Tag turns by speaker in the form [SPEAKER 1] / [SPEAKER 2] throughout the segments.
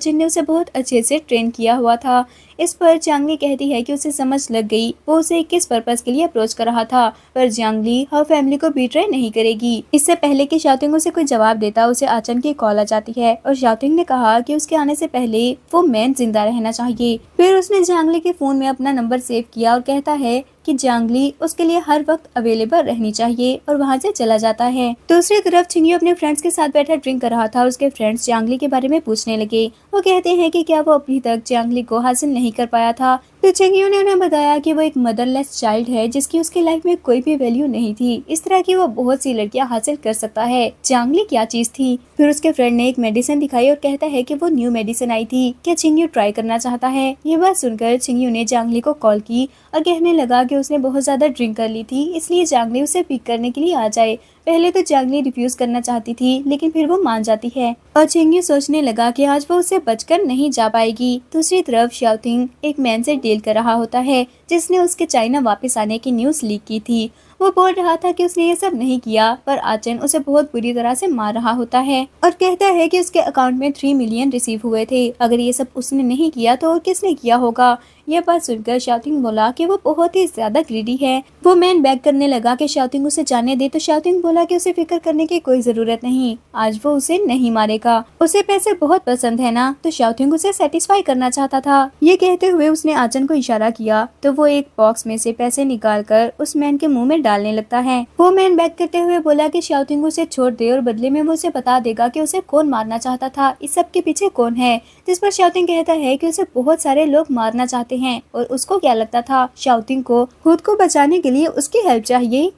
[SPEAKER 1] जिनने उसे बहुत अच्छे से ट्रेन किया हुआ था। इस पर चांगली कहती है कि उसे समझ लग गई वो उसे किस पर्पस के लिए अप्रोच कर रहा था, पर चांगली हर फैमिली को बिट्रे नहीं करेगी। इससे पहले कि शाओटिंग उसे कोई जवाब देता, उसे आचन की कॉल आ जाती है और शाओटिंग ने कहा कि उसके आने से पहले वो मैन जिंदा रहना चाहिए। फिर उसने चांगली के फोन में अपना नंबर सेव किया और कहता है कि चांगली उसके लिए हर वक्त अवेलेबल रहनी चाहिए और वहाँ से चला जाता है। दूसरी तरफ चिंगयू अपने फ्रेंड्स के साथ बैठा ड्रिंक कर रहा था और उसके फ्रेंड्स चांगली के बारे में पूछने लगे। वो कहते हैं कि क्या वो अभी तक चांगली को हासिल नहीं कर पाया था। तो चिंगयू ने उन्हें बताया कि वो एक मदरलेस चाइल्ड है जिसकी उसकी लाइफ में कोई भी वैल्यू नहीं थी। इस तरह की वो बहुत सी लड़कियां हासिल कर सकता है। चांगली क्या चीज थी। फिर उसके फ्रेंड ने एक मेडिसिन दिखाई और कहता है कि वो न्यू मेडिसिन आई थी, क्या चिंगयू ट्राई करना चाहता है। ये बात सुनकर चिंगयू ने चांगली को कॉल की और कहने लगा कि उसने बहुत ज्यादा ड्रिंक कर ली थी, इसलिए चांगली उसे पिक करने के लिए आ जाए। पहले तो चांगली रिफ्यूज करना चाहती थी, लेकिन फिर वो मान जाती है और चिंगयू सोचने लगा कि आज वो उसे बचकर नहीं जा पाएगी। दूसरी तरफ शाओटिंग एक मैन से डील कर रहा होता है जिसने उसके चाइना वापस आने की न्यूज लीक की थी। वो बोल रहा था कि उसने ये सब नहीं किया, पर आचन उसे बहुत बुरी तरह से मार रहा होता है और कहता है कि उसके अकाउंट में 3 मिलियन रिसीव हुए थे। अगर ये सब उसने नहीं किया तो और किसने किया होगा। यह बात सुनकर शाओटिंग बोला कि वो बहुत ही ज्यादा ग्रीडी है। वो मैन बैग करने लगा कि शाओटिंग उसे जाने दे, तो शाओटिंग बोला कि उसे फिक्र करने की कोई जरूरत नहीं, आज वो उसे नहीं मारेगा। उसे पैसे बहुत पसंद है ना। तो शाओटिंग उसे सेटिस्फाई करना चाहता था। ये कहते हुए उसने आचन को इशारा किया तो वो एक बॉक्स में से पैसे निकाल कर उस मैन के मुंह में डालने लगता है। वो मैन बैग करते हुए बोला कि शाओटिंग उसे छोड़ दे और बदले में वो उसे बता देगा कि उसे कौन मारना चाहता था, इस सब के पीछे कौन है। जिस पर शाओटिंग कहता है कि उसे बहुत सारे लोग मारना चाहते हैं और उसको क्या लगता था शाओटिंग को खुद को बचाने के लिए उसकी हेल्प चाहिए।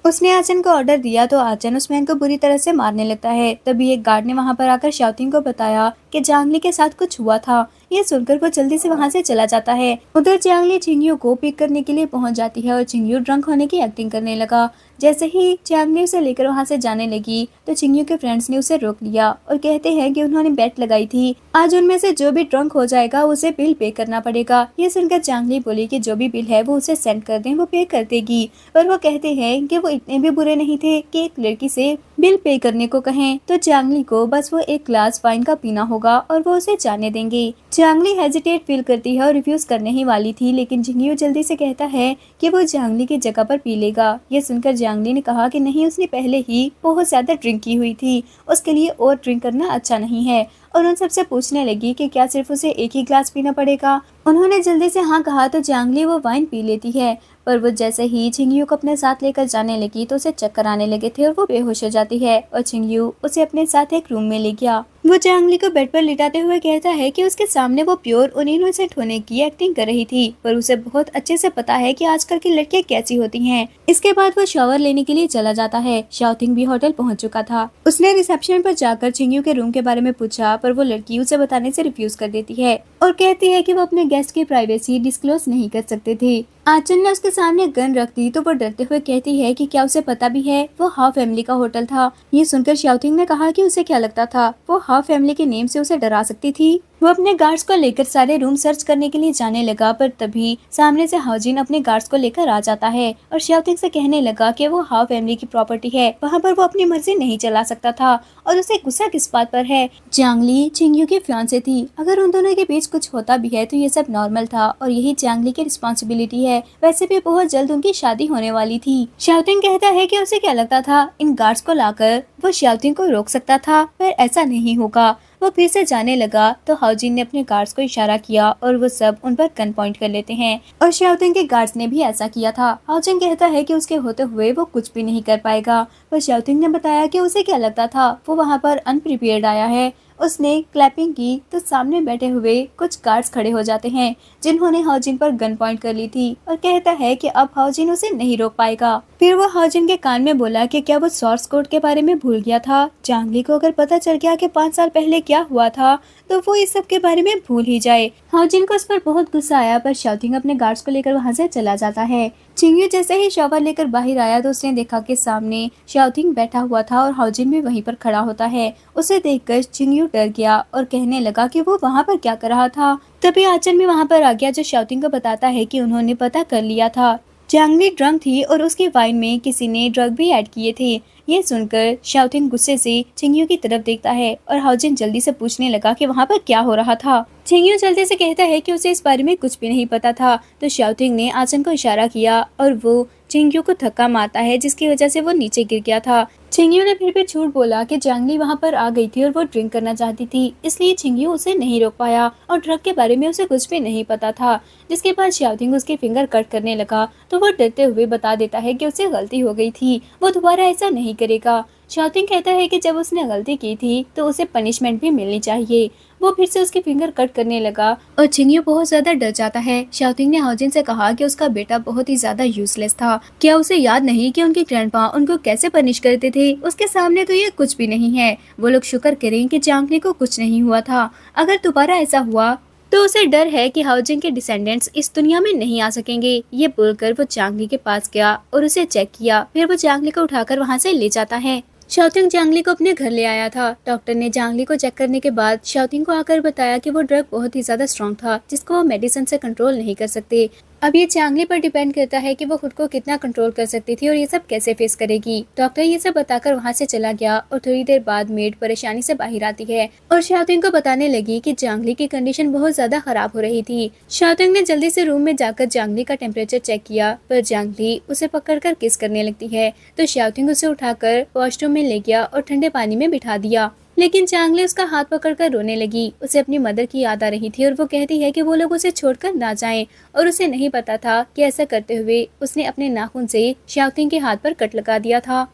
[SPEAKER 1] उसने आचन को ऑर्डर दिया तो आचन उस मैन को बुरी तरह से मारने लगता है। तभी एक गार्ड ने वहां पर आकर शाओटिंग को बताया कि चांगली के साथ कुछ हुआ था। ये सुनकर वो जल्दी से वहां से चला जाता है। उधर चांगली चिंगयू को पिक करने के लिए पहुंच जाती है और चिंगयू ड्रंक होने की एक्टिंग करने लगा। जैसे ही चांगली उसे लेकर वहां से जाने लगी तो चिंगयू के फ्रेंड्स ने उसे रोक लिया और कहते हैं कि उन्होंने बेट लगाई थी, आज उनमें से जो भी ड्रंक हो जाएगा उसे बिल पे करना पड़ेगा। ये सुनकर चांगली बोली कि जो भी बिल है वो उसे सेंड कर दें, वो पे कर देगी। पर वो कहते हैं कि वो इतने भी बुरे नहीं थे कि एक लड़की से बिल पे करने को कहें। तो चांगली को बस वो एक ग्लास वाइन का पीना होगा और वो उसे जाने देंगे। चांगली हेजिटेट फील करती है और रिफ्यूज करने ही वाली थी, लेकिन चिंगयू जल्दी से कहता है कि वो चांगली की जगह पर पी लेगा। ये सुनकर चांगली ने कहा कि नहीं, उसने पहले ही बहुत ज्यादा ड्रिंक की हुई थी, उसके लिए और ड्रिंक करना अच्छा नहीं है। और उन सबसे पूछने लगी कि क्या सिर्फ उसे एक ही ग्लास पीना पड़ेगा। उन्होंने जल्दी से हाँ कहा तो चांगली वो वाइन पी लेती है। पर वो जैसे ही चिंगयू को अपने साथ लेकर जाने लगी तो उसे चक्कर आने लगे थे और वो बेहोश हो जाती है और चिंगयू उसे अपने साथ एक रूम में ले गया। वो चांगली को बेड पर लिटाते हुए कहता है कि उसके सामने वो प्योर और इनोसेंट होने की एक्टिंग कर रही थी, पर उसे बहुत अच्छे से पता है कि आजकल की लड़कियां कैसी होती हैं। इसके बाद वो शावर लेने के लिए चला जाता है। शाओटिंग भी होटल पहुंच चुका था। उसने रिसेप्शन पर जाकर चिंगयू के रूम के बारे में पूछा, पर वो लड़की उसे बताने से रिफ्यूज कर देती है और कहती है कि वो अपने गेस्ट की प्राइवेसी डिस्क्लोज नहीं कर सकते थे। आचन ने उसके सामने गन रख दी तो वो डरते हुए कहती है कि क्या उसे पता भी है वो हाफ फैमिली का होटल था। ये सुनकर शाओटिंग ने कहा कि उसे क्या लगता था वो हाफ फैमिली के नेम से उसे डरा सकती थी। वो अपने गार्ड्स को लेकर सारे रूम सर्च करने के लिए जाने लगा, पर तभी सामने से हाउजिन अपने गार्ड्स को लेकर आ जाता है और शाओटिंग से कहने लगा कि वो हाफ फैमिली की प्रॉपर्टी है, वहाँ पर वो अपनी मर्जी नहीं चला सकता था और उसे गुस्सा किस बात पर है। चांगली चिंगयू की फियांसे थी, अगर उन दोनों के बीच कुछ होता भी है तो ये सब नॉर्मल था और यही चांगली की रिस्पॉन्सिबिलिटी है। वैसे भी बहुत जल्द उनकी शादी होने वाली थी। शाओटिंग कहता है कि उसे क्या लगता था इन गार्ड्स को लाकर वो शाओटिंग को रोक सकता था, पर ऐसा नहीं होगा। वो फिर से जाने लगा तो हाउजिन ने अपने गार्ड्स को इशारा किया और वो सब उन पर गन पॉइंट कर लेते हैं और शाओटिंग के गार्ड्स ने भी ऐसा किया था। हाउजिन कहता है कि उसके होते हुए वो कुछ भी नहीं कर पाएगा, पर शाओटिंग ने बताया कि उसे क्या लगता था वो वहाँ पर अनप्रिपेयर्ड आया है। उसने क्लैपिंग की तो सामने बैठे हुए कुछ गार्ड्स खड़े हो जाते हैं जिन्होंने हाउजिन पर गन पॉइंट कर ली थी और कहता है कि अब हाउजिन उसे नहीं रोक पाएगा। फिर वो हाउजिन के कान में बोला कि क्या वो सोर्स कोड के बारे में भूल गया था। चांगली को अगर पता चल गया कि 5 साल पहले क्या हुआ था तो वो इस सब के बारे में भूल ही जाए। हाउजिन को इस पर बहुत गुस्सा आया, पर शाओटिंग अपने गार्ड्स को लेकर वहाँ से चला जाता है। चिंगयू जैसे ही शावर लेकर बाहर आया तो उसने देखा कि सामने शाओटिंग बैठा हुआ था और हाउजिन भी वहीं पर खड़ा होता है। उसे देखकर चिंगयू डर गया और कहने लगा कि वो वहाँ पर क्या कर रहा था। तभी आचन भी वहाँ पर आ गया जो शाओटिंग को बताता है कि उन्होंने पता कर लिया था। चांगली ड्रंक थी और उसके वाइन में किसी ने ड्रग भी ऐड किए थे। ये सुनकर शाओटिंग गुस्से से चिंगयू की तरफ देखता है और हाउजिन जल्दी से पूछने लगा कि वहाँ पर क्या हो रहा था। चिंगयू जल्दी से कहता है कि उसे इस बारे में कुछ भी नहीं पता था। तो शाओटिंग ने आचन को इशारा किया और वो चिंगयू को धक्का मारता है, जिसकी वजह से वो नीचे गिर गया था। चिंगयू ने फिर भी झूठ बोला कि जांगली वहाँ पर आ गई थी और वो ड्रिंक करना चाहती थी, इसलिए चिंगयू उसे नहीं रोक पाया और ड्रग के बारे में उसे कुछ भी नहीं पता था। जिसके बाद शाओटिंग उसके फिंगर कट करने लगा तो वो डरते हुए बता देता है कि उसे गलती हो गई थी, वो दोबारा ऐसा नहीं करेगा। शाओटिंग कहता है कि जब उसने गलती की थी तो उसे पनिशमेंट भी मिलनी चाहिए। वो फिर से उसके फिंगर कट करने लगा और चिंगयू बहुत ज्यादा डर जाता है। शाओटिंग ने हाउजिन से कहा कि उसका बेटा बहुत ही ज्यादा यूजलेस था। क्या उसे याद नहीं कि उनके ग्रैंडपा उनको कैसे पनिश करते थे? उसके सामने तो ये कुछ भी नहीं है। वो लोग शुक्र करें कि जांगली को कुछ नहीं हुआ था। अगर दोबारा ऐसा हुआ तो उसे डर है कि हाउजिन के डिसेंडेंट्स इस दुनिया में नहीं आ सकेंगे। ये बोलकर वो जांगली के पास गया और उसे चेक किया। फिर वो जांगली को उठाकर वहाँ से ले जाता है। शाओटिंग जांगली को अपने घर ले आया था। डॉक्टर ने जांगली को चेक करने के बाद शाओटिंग को आकर बताया कि वो ड्रग बहुत ही ज्यादा स्ट्रॉन्ग था, जिसको वो मेडिसिन से कंट्रोल नहीं कर सकते। अब ये जांगली पर डिपेंड करता है कि वो खुद को कितना कंट्रोल कर सकती थी और ये सब कैसे फेस करेगी। डॉक्टर ये सब बताकर वहाँ से चला गया और थोड़ी देर बाद मेड परेशानी से बाहर आती है और शाओटिंग को बताने लगी कि जांगली की कंडीशन बहुत ज्यादा खराब हो रही थी। शाओटिंग ने जल्दी से रूम में जाकर जांगली का टेम्परेचर चेक किया, पर जांगली उसे पकड़कर किस करने लगती है। तो शाओटिंग उसे उठाकर वॉशरूम में ले गया और ठंडे पानी में बिठा दिया। लेकिन जांगली उसका हाथ पकड़कर रोने लगी। उसे अपनी मदर की याद आ रही थी और वो कहती है कि वो लोग उसे छोड़कर ना जाएं और उसे नहीं पता था कि ऐसा करते हुए उसने अपने नाखून से शाओटिंग के हाथ पर कट लगा दिया था।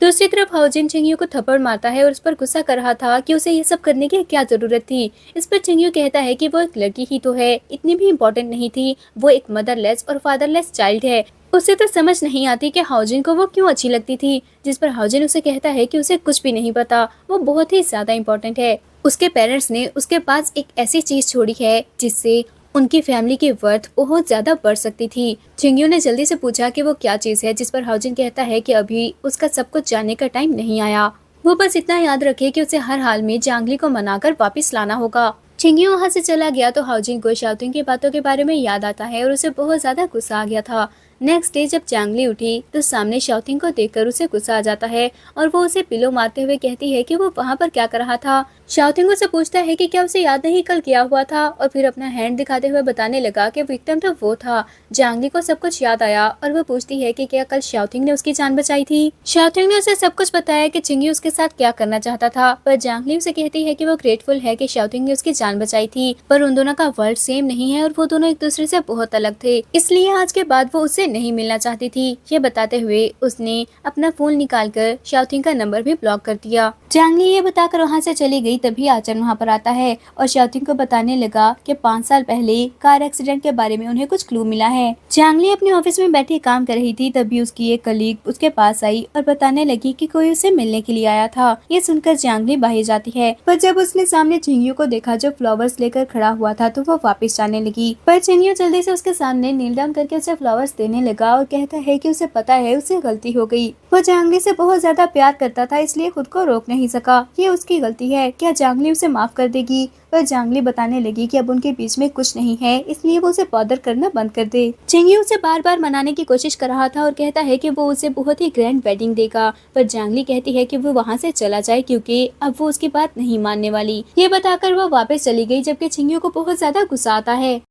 [SPEAKER 1] दूसरी तरफ हाउजिन चिंगयू को थप्पड़ मारता है और उस पर गुस्सा कर रहा था कि उसे ये सब करने की क्या जरूरत थी। इस पर चिंगयू कहता है कि वो एक लड़की ही तो है, इतनी भी इम्पोर्टेंट नहीं थी। वो एक मदरलेस और फादरलेस चाइल्ड है। उसे तो समझ नहीं आती कि हाउजिन को वो क्यों अच्छी लगती थी। जिस पर हाउजिन उसे कहता है कि उसे कुछ भी नहीं पता, वो बहुत ही ज्यादा इम्पोर्टेंट है। उसके पेरेंट्स ने उसके पास एक ऐसी चीज छोड़ी है जिससे उनकी फैमिली की वर्थ बहुत ज्यादा बढ़ सकती थी। चिंगयू ने जल्दी से पूछा कि वो क्या चीज है, जिस पर हाउजिन कहता है कि अभी उसका सब कुछ जानने का टाइम नहीं आया। वो बस इतना याद रखे कि उसे हर हाल में जांगली को मनाकर वापस लाना होगा। चिंगयू वहाँ से चला गया तो हाउजिन को शाओटिंग की बातों के बारे में याद आता है और उसे बहुत ज्यादा गुस्सा आ गया था। नेक्स्ट डे जब जांगली उठी तो सामने शाओटिंग को देखकर उसे गुस्सा आ जाता है और वो उसे पिलो मारते हुए कहती है कि वो वहाँ पर क्या कर रहा था। शाओटिंग उसे पूछता है कि क्या उसे याद नहीं कल क्या हुआ था और फिर अपना हैंड दिखाते हुए बताने लगा कि विक्टिम तो वो था। जांगली को सब कुछ याद आया और वो पूछती है कि क्या कल शाओटिंग ने उसकी जान बचाई थी। शाओटिंग ने उसे सब कुछ बताया कि चिंगयू उसके साथ क्या करना चाहता था, पर जांगली उसे कहती है कि वो ग्रेटफुल है कि शाओटिंग ने उसकी जान बचाई थी, पर उन दोनों का वर्ल्ड सेम नहीं है और वो दोनों एक दूसरे से बहुत अलग थे, इसलिए आज के बाद वो उससे नहीं मिलना चाहती थी। ये बताते हुए उसने अपना फोन निकालकर शाओटिंग का नंबर भी ब्लॉक कर दिया। जांगली ये बताकर वहाँ से चली गई, तभी आचन वहाँ पर आता है और शाओटिंग को बताने लगा कि 5 साल पहले कार एक्सीडेंट के बारे में उन्हें कुछ क्लू मिला है। जांगली अपने ऑफिस में बैठी काम कर रही थी, तभी उसकी एक कलीग उसके पास आई और बताने लगी कि कोई उसे मिलने के लिए आया था। ये सुनकर जांगली बाहर जाती है, पर जब उसने सामने चिंगयू को देखा जो फ्लावर्स लेकर खड़ा हुआ था तो वो वापस जाने लगी, पर चिंगयू जल्दी से उसके सामने नील डाउन करके उसे फ्लावर्स देने लगा और कहता है कि उसे पता है उसे गलती हो गई। वो जांगली से बहुत ज्यादा प्यार करता था, इसलिए खुद को रोक नहीं सका। ये उसकी गलती है। क्या जांगली उसे माफ कर देगी? पर जांगली बताने लगी कि अब उनके बीच में कुछ नहीं है, इसलिए वो उसे बॉदर करना बंद कर दे। चिंगयू उसे बार बार मनाने की कोशिश कर रहा था और कहता है कि वो उसे बहुत ही ग्रैंड वेडिंग देगा, पर जांगली कहती है कि वो वहाँ से चला जाए क्योंकि अब वो उसकी बात नहीं मानने वाली। ये बताकर वो वापस चली गई, जबकि चिंगयू को बहुत ज्यादा गुस्सा आता है।